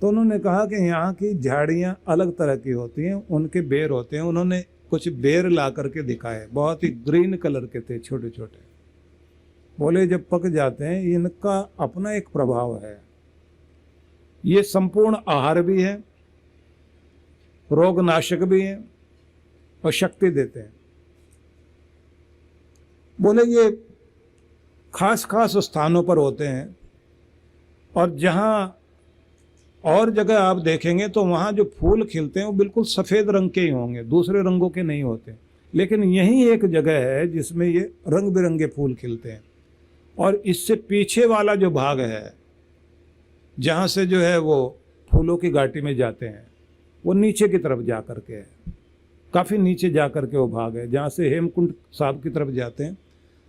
तो उन्होंने कहा कि यहाँ की झाड़ियाँ अलग तरह की होती हैं, उनके बेर होते हैं। उन्होंने कुछ बेर ला करके दिखाए, बहुत ही ग्रीन कलर के थे, छोटे छोटे। बोले जब पक जाते हैं इनका अपना एक प्रभाव है, ये संपूर्ण आहार भी है, रोग नाशक भी है और शक्ति देते हैं। बोले ये खास खास स्थानों पर होते हैं, और जहाँ और जगह आप देखेंगे तो वहाँ जो फूल खिलते हैं वो बिल्कुल सफ़ेद रंग के ही होंगे, दूसरे रंगों के नहीं होते। लेकिन यही एक जगह है जिसमें ये रंग बिरंगे फूल खिलते हैं। और इससे पीछे वाला जो भाग है जहाँ से जो है वो फूलों की घाटी में जाते हैं, वो नीचे की तरफ जा कर के है, काफ़ी नीचे जा कर के वो भाग है। जहाँ से हेमकुंड साहब की तरफ जाते हैं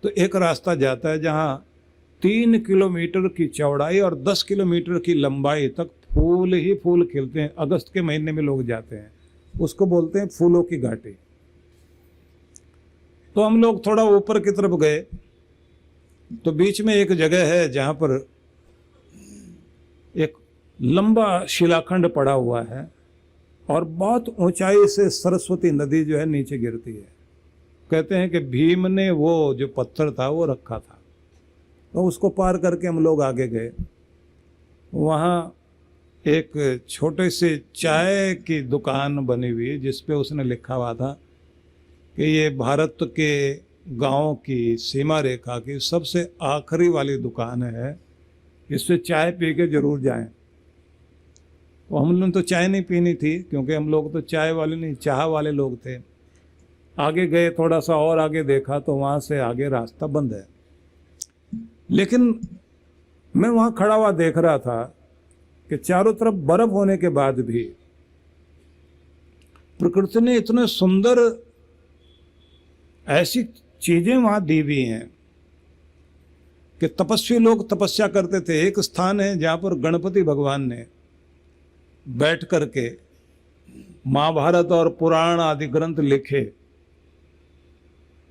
तो एक रास्ता जाता है जहाँ 3 किलोमीटर की चौड़ाई और 10 किलोमीटर की लंबाई तक फूल ही फूल खिलते हैं। अगस्त के महीने में लोग जाते हैं, उसको बोलते हैं फूलों की घाटी। तो हम लोग थोड़ा ऊपर की तरफ गए तो बीच में एक जगह है जहाँ पर एक लंबा शिलाखंड पड़ा हुआ है और बहुत ऊंचाई से सरस्वती नदी जो है नीचे गिरती है। कहते हैं कि भीम ने वो जो पत्थर था वो रखा था। तो उसको पार करके हम लोग आगे गए। वहाँ एक छोटे से चाय की दुकान बनी हुई है जिस पे उसने लिखा हुआ था कि ये भारत के गांव की सीमा रेखा की सबसे आखिरी वाली दुकान है, इससे चाय पी के जरूर जाएं। तो हम लोगों ने तो चाय नहीं पीनी थी क्योंकि हम लोग तो चाय वाले नहीं, चाह वाले लोग थे। आगे गए, थोड़ा सा और आगे देखा तो वहाँ से आगे रास्ता बंद है। लेकिन मैं वहाँ खड़ा हुआ देख रहा था कि चारों तरफ बर्फ होने के बाद भी प्रकृति ने इतने सुंदर ऐसी चीजें वहाँ दी हुई हैं कि तपस्वी लोग तपस्या करते थे। एक स्थान है जहाँ पर गणपति भगवान ने बैठ करके महाभारत और पुराण आदि ग्रंथ लिखे,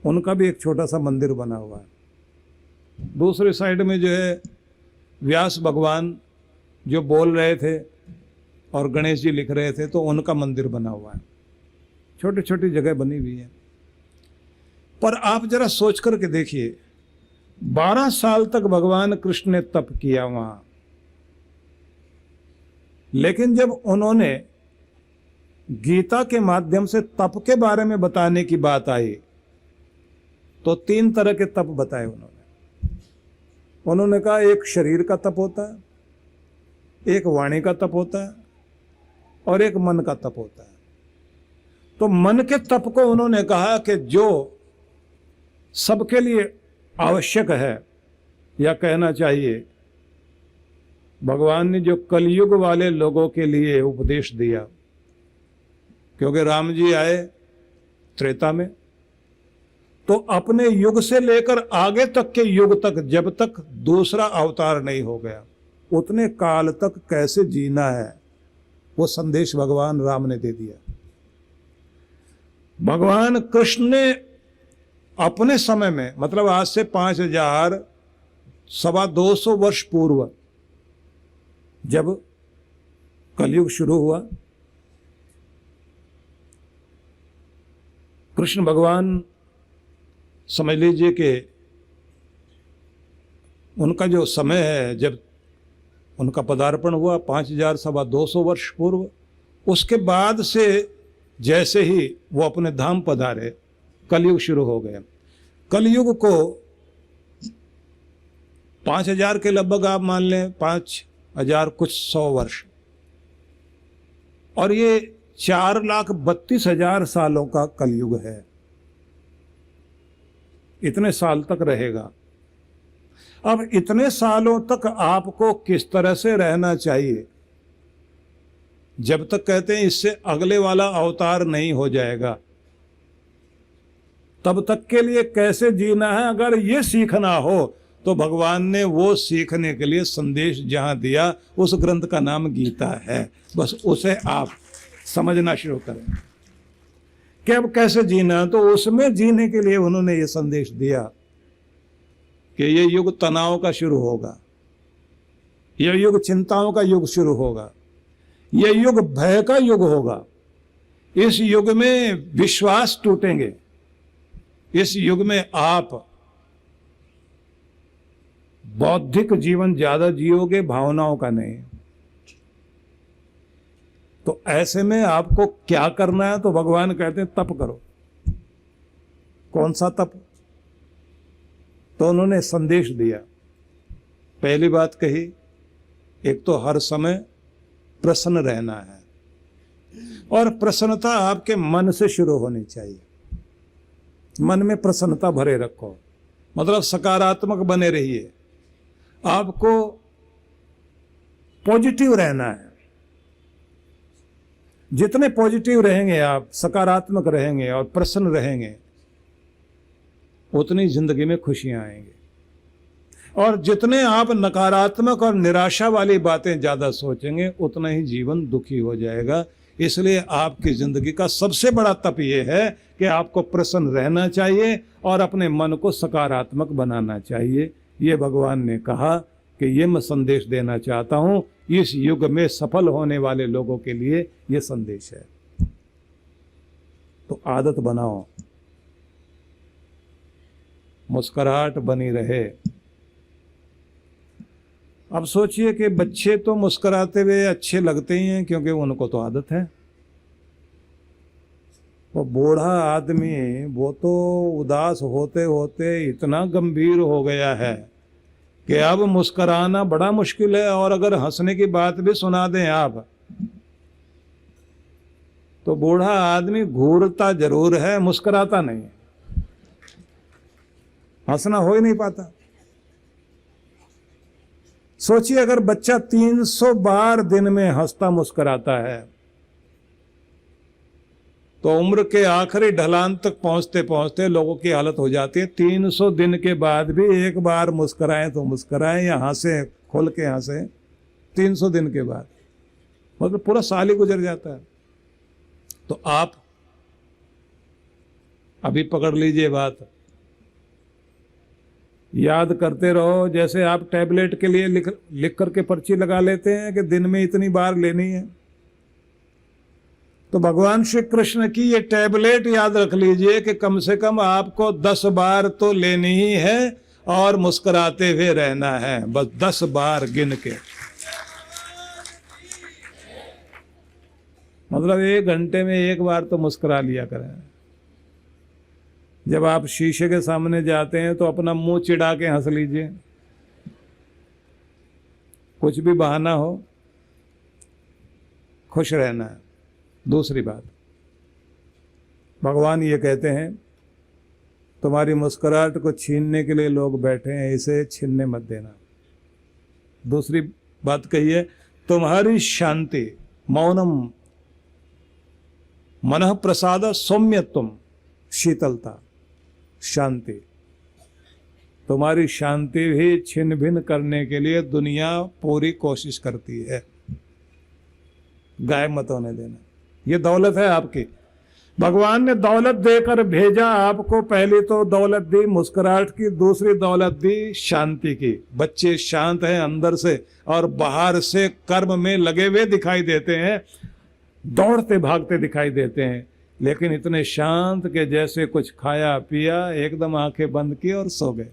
उनका भी एक छोटा सा मंदिर बना हुआ है। दूसरी साइड में जो है व्यास भगवान जो बोल रहे थे और गणेश जी लिख रहे थे, तो उनका मंदिर बना हुआ है। छोटी छोटी जगह बनी हुई है। पर आप जरा सोच करके देखिए, 12 साल तक भगवान कृष्ण ने तप किया वहां, लेकिन जब उन्होंने गीता के माध्यम से तप के बारे में बताने की बात आई तो 3 तरह के तप बताए उन्होंने कहा एक शरीर का तप होता है, एक वाणी का तप होता है और एक मन का तप होता है। तो मन के तप को उन्होंने कहा कि जो सबके लिए आवश्यक है, या कहना चाहिए भगवान ने जो कलयुग वाले लोगों के लिए उपदेश दिया, क्योंकि राम जी आए त्रेता में, तो अपने युग से लेकर आगे तक के युग तक, जब तक दूसरा अवतार नहीं हो गया, उतने काल तक कैसे जीना है वो संदेश भगवान राम ने दे दिया। भगवान कृष्ण ने अपने समय में, मतलब आज से 5000 सवा 200 वर्ष पूर्व जब कलयुग शुरू हुआ, कृष्ण भगवान समझ लीजिए कि उनका जो समय है जब उनका पदार्पण हुआ 5000 सवा 200 वर्ष पूर्व, उसके बाद से जैसे ही वो अपने धाम पधारे कलयुग शुरू हो गया। कलयुग को 5000 के लगभग आप मान लें, 5000 कुछ 100 वर्ष, और ये 4,32,000 सालों का कलयुग है। इतने साल तक रहेगा। अब इतने सालों तक आपको किस तरह से रहना चाहिए, जब तक कहते हैं इससे अगले वाला अवतार नहीं हो जाएगा, तब तक के लिए कैसे जीना है, अगर ये सीखना हो तो भगवान ने वो सीखने के लिए संदेश जहां दिया, उस ग्रंथ का नाम गीता है। बस उसे आप समझना शुरू करें कि अब कैसे जीना, तो उसमें जीने के लिए उन्होंने ये संदेश दिया कि ये युग तनाव का शुरू होगा, ये युग चिंताओं का युग शुरू होगा, ये युग भय का युग होगा। इस युग में विश्वास टूटेंगे। इस युग में आप बौद्धिक जीवन ज्यादा जियोगे, भावनाओं का नहीं। तो ऐसे में आपको क्या करना है? तो भगवान कहते हैं तप करो। कौन सा तप? तो उन्होंने संदेश दिया। पहली बात कही, एक तो हर समय प्रसन्न रहना है, और प्रसन्नता आपके मन से शुरू होनी चाहिए। मन में प्रसन्नता भरे रखो, मतलब सकारात्मक बने रहिए। आपको पॉजिटिव रहना है। जितने पॉजिटिव रहेंगे आप, सकारात्मक रहेंगे और प्रसन्न रहेंगे, उतनी जिंदगी में खुशियां आएंगी। और जितने आप नकारात्मक और निराशा वाली बातें ज्यादा सोचेंगे, उतना ही जीवन दुखी हो जाएगा। इसलिए आपकी जिंदगी का सबसे बड़ा तप यह है कि आपको प्रसन्न रहना चाहिए और अपने मन को सकारात्मक बनाना चाहिए। ये भगवान ने कहा कि ये मैं संदेश देना चाहता हूं। इस युग में सफल होने वाले लोगों के लिए ये संदेश है। तो आदत बनाओ, मुस्कुराहट बनी रहे। अब सोचिए कि बच्चे तो मुस्कुराते हुए अच्छे लगते ही हैं, क्योंकि उनको तो आदत है। वो बूढ़ा आदमी, वो तो उदास होते होते इतना गंभीर हो गया है कि अब मुस्कुराना बड़ा मुश्किल है। और अगर हंसने की बात भी सुना दें आप, तो बूढ़ा आदमी घूरता जरूर है, मुस्कुराता नहीं, हंसना हो ही नहीं पाता। सोचिए, अगर बच्चा 300 बार दिन में हंसता मुस्कुराता है, तो उम्र के आखिरी ढलान तक पहुंचते पहुंचते लोगों की हालत हो जाती है 300 दिन के बाद भी एक बार मुस्कुराएं तो मुस्कुराएं, या हंसे, खोल के हंसे 300 दिन के बाद, मतलब पूरा साल ही गुजर जाता है। तो आप अभी पकड़ लीजिए बात, याद करते रहो। जैसे आप टैबलेट के लिए लिख करके पर्ची लगा लेते हैं कि दिन में इतनी बार लेनी है, तो भगवान श्री कृष्ण की ये टैबलेट याद रख लीजिए कि कम से कम आपको 10 बार तो लेनी ही है और मुस्कुराते हुए रहना है, बस 10 बार गिन के। मतलब 1 घंटे में 1 बार तो मुस्कुरा लिया करें। जब आप शीशे के सामने जाते हैं तो अपना मुंह चिढ़ा के हंस लीजिए, कुछ भी बहाना हो, खुश रहना है। दूसरी बात, भगवान ये कहते हैं तुम्हारी मुस्कुराहट को छीनने के लिए लोग बैठे हैं, इसे छीनने मत देना। दूसरी बात कही है, तुम्हारी शांति, मौनम मनः प्रसाद सौम्यत्वम, शीतलता, शांति। तुम्हारी शांति भी छिन्न भिन्न करने के लिए दुनिया पूरी कोशिश करती है, गायब मत होने देना। ये दौलत है आपकी। भगवान ने दौलत देकर भेजा आपको। पहली तो दौलत दी मुस्कुराहट की, दूसरी दौलत दी शांति की। बच्चे शांत हैं अंदर से और बाहर से कर्म में लगे हुए दिखाई देते हैं, दौड़ते भागते दिखाई देते हैं, लेकिन इतने शांत के जैसे कुछ खाया पिया, एकदम आंखें बंद की और सो गए।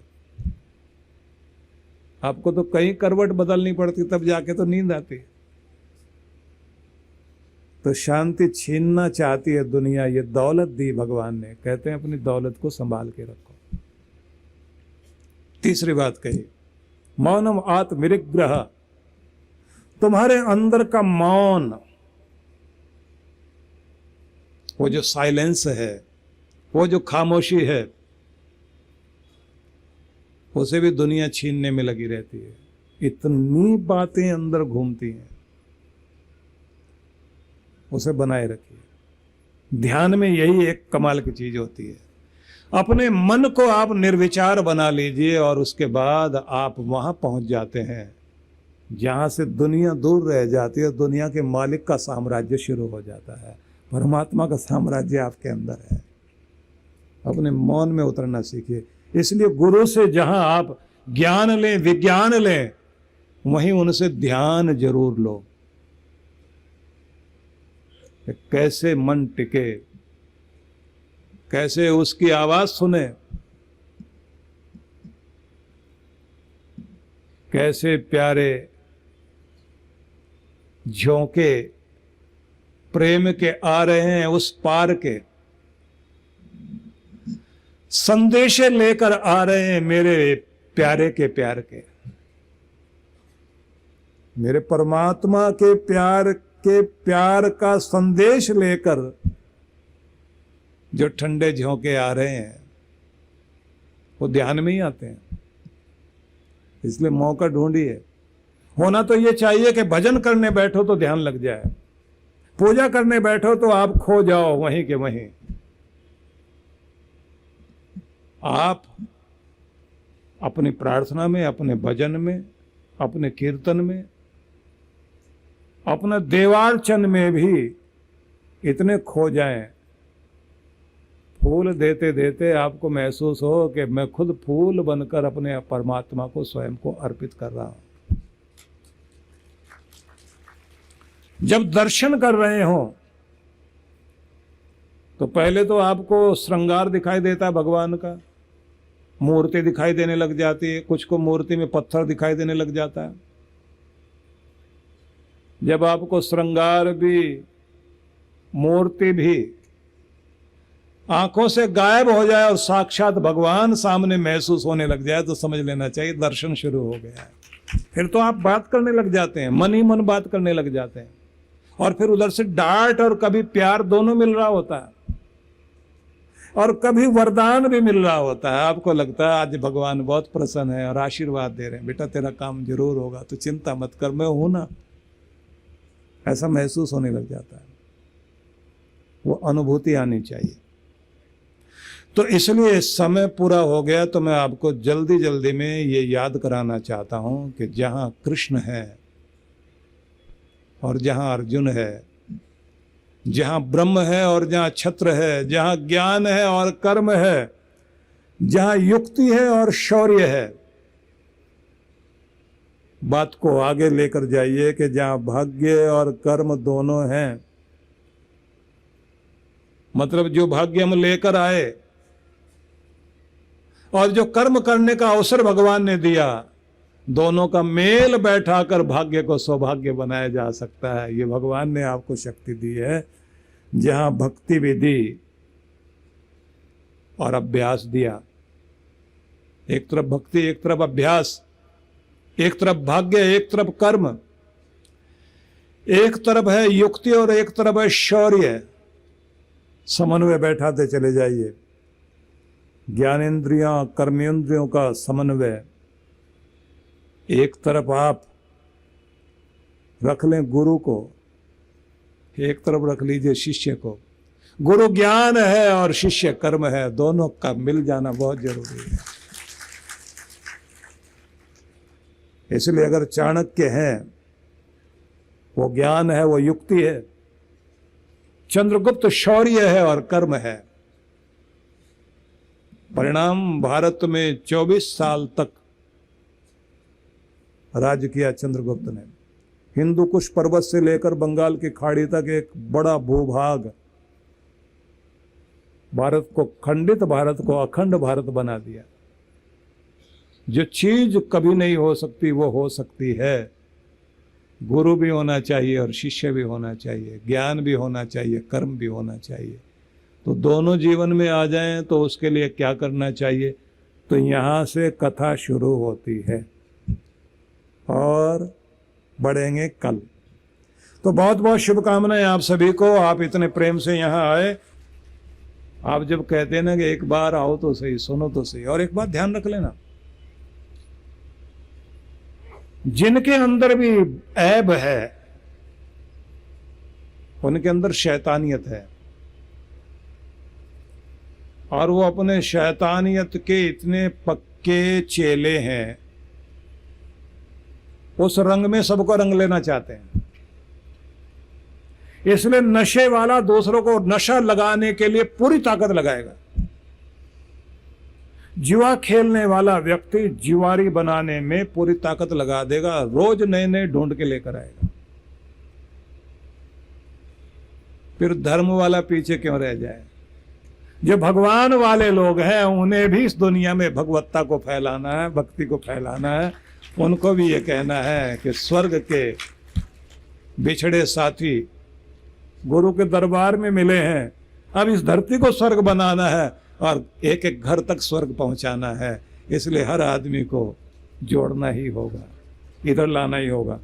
आपको तो कहीं करवट बदलनी पड़ती, तब जाके तो नींद आती है। तो शांति छीनना चाहती है दुनिया, ये दौलत दी भगवान ने। कहते हैं अपनी दौलत को संभाल के रखो। तीसरी बात कही, मौनम आत्मनिग्रह, तुम्हारे अंदर का मौन, वो जो साइलेंस है, वो जो खामोशी है, उसे भी दुनिया छीनने में लगी रहती है। इतनी बातें अंदर घूमती हैं, उसे बनाए रखिए। ध्यान में यही एक कमाल की चीज होती है। अपने मन को आप निर्विचार बना लीजिए और उसके बाद आप वहां पहुंच जाते हैं जहां से दुनिया दूर रह जाती है। दुनिया के मालिक का साम्राज्य शुरू हो जाता है, परमात्मा का साम्राज्य आपके अंदर है। अपने मौन में उतरना सीखिए। इसलिए गुरु से जहां आप ज्ञान लें, विज्ञान लें, वहीं उनसे ध्यान जरूर लो। कि कैसे मन टिके, कैसे उसकी आवाज सुने, कैसे प्यारे झोंके प्रेम के आ रहे हैं उस पार के, संदेशे लेकर आ रहे हैं मेरे प्यारे के प्यार के, मेरे परमात्मा के प्यार का संदेश लेकर जो ठंडे झोंके आ रहे हैं वो ध्यान में ही आते हैं। इसलिए मौका ढूंढिए। होना तो ये चाहिए कि भजन करने बैठो तो ध्यान लग जाए, पूजा करने बैठो तो आप खो जाओ वहीं के वहीं। आप अपनी प्रार्थना में, अपने भजन में, अपने कीर्तन में, अपना देवार्चन में भी इतने खो जाएं, फूल देते देते आपको महसूस हो कि मैं खुद फूल बनकर अपने परमात्मा को स्वयं को अर्पित कर रहा हूं। जब दर्शन कर रहे हो तो पहले तो आपको श्रृंगार दिखाई देता है भगवान का, मूर्ति दिखाई देने लग जाती है, कुछ को मूर्ति में पत्थर दिखाई देने लग जाता है। जब आपको श्रृंगार भी, मूर्ति भी आंखों से गायब हो जाए और साक्षात भगवान सामने महसूस होने लग जाए तो समझ लेना चाहिए दर्शन शुरू हो गया है। फिर तो आप बात करने लग जाते हैं, मन ही मन बात करने लग जाते हैं, और फिर उधर से डांट और कभी प्यार दोनों मिल रहा होता है, और कभी वरदान भी मिल रहा होता है। आपको लगता है आज भगवान बहुत प्रसन्न है और आशीर्वाद दे रहे हैं, बेटा तेरा काम जरूर होगा, तो चिंता मत कर, मैं हूं ना, ऐसा महसूस होने लग जाता है। वो अनुभूति आनी चाहिए। तो इसलिए समय पूरा हो गया, तो मैं आपको जल्दी जल्दी में ये याद कराना चाहता हूं कि जहां कृष्ण है और जहां अर्जुन है, जहां ब्रह्म है और जहां छत्र है, जहां ज्ञान है और कर्म है, जहां युक्ति है और शौर्य है, बात को आगे लेकर जाइए कि जहां भाग्य और कर्म दोनों हैं, मतलब जो भाग्य हम लेकर आए और जो कर्म करने का अवसर भगवान ने दिया, दोनों का मेल बैठाकर भाग्य को सौभाग्य बनाया जा सकता है। ये भगवान ने आपको शक्ति दी है। जहां भक्ति भी दी और अभ्यास दिया, एक तरफ भक्ति, एक तरफ अभ्यास, एक तरफ भाग्य, एक तरफ कर्म, एक तरफ है युक्ति और एक तरफ है शौर्य, समन्वय बैठाते चले जाइए। ज्ञानेंद्रियां, कर्मेंद्रियों का समन्वय, एक तरफ आप रख लें गुरु को, एक तरफ रख लीजिए शिष्य को। गुरु ज्ञान है और शिष्य कर्म है, दोनों का मिल जाना बहुत जरूरी है। इसलिए अगर चाणक्य हैं, वो ज्ञान है, वो युक्ति है, चंद्रगुप्त शौर्य है और कर्म है। परिणाम, भारत में 24 साल तक राज्य किया चंद्रगुप्त ने। हिंदू कुश पर्वत से लेकर बंगाल की खाड़ी तक एक बड़ा भूभाग, भारत को, खंडित भारत को अखंड भारत बना दिया। जो चीज कभी नहीं हो सकती वो हो सकती है। गुरु भी होना चाहिए और शिष्य भी होना चाहिए, ज्ञान भी होना चाहिए, कर्म भी होना चाहिए। तो दोनों जीवन में आ जाएं तो उसके लिए क्या करना चाहिए? तो यहाँ से कथा शुरू होती है और बढ़ेंगे कल। तो बहुत बहुत शुभकामनाएं आप सभी को। आप इतने प्रेम से यहाँ आए। आप जब कहते हैं ना कि एक बार आओ तो सही, सुनो तो सही। और एक बात ध्यान रख लेना, जिनके अंदर भी ऐब है उनके अंदर शैतानियत है, और वो अपने शैतानियत के इतने पक्के चेले हैं, उस रंग में सबको रंग लेना चाहते हैं। इसलिए नशे वाला दूसरों को नशा लगाने के लिए पूरी ताकत लगाएगा। जुआ खेलने वाला व्यक्ति जुआरी बनाने में पूरी ताकत लगा देगा, रोज नए नए ढूंढ के लेकर आएगा। फिर धर्म वाला पीछे क्यों रह जाए। जो भगवान वाले लोग हैं उन्हें भी इस दुनिया में भगवत्ता को फैलाना है, भक्ति को फैलाना है। उनको भी ये कहना है कि स्वर्ग के बिछड़े साथी गुरु के दरबार में मिले हैं, अब इस धरती को स्वर्ग बनाना है और एक एक घर तक स्वर्ग पहुंचाना है। इसलिए हर आदमी को जोड़ना ही होगा, इधर लाना ही होगा।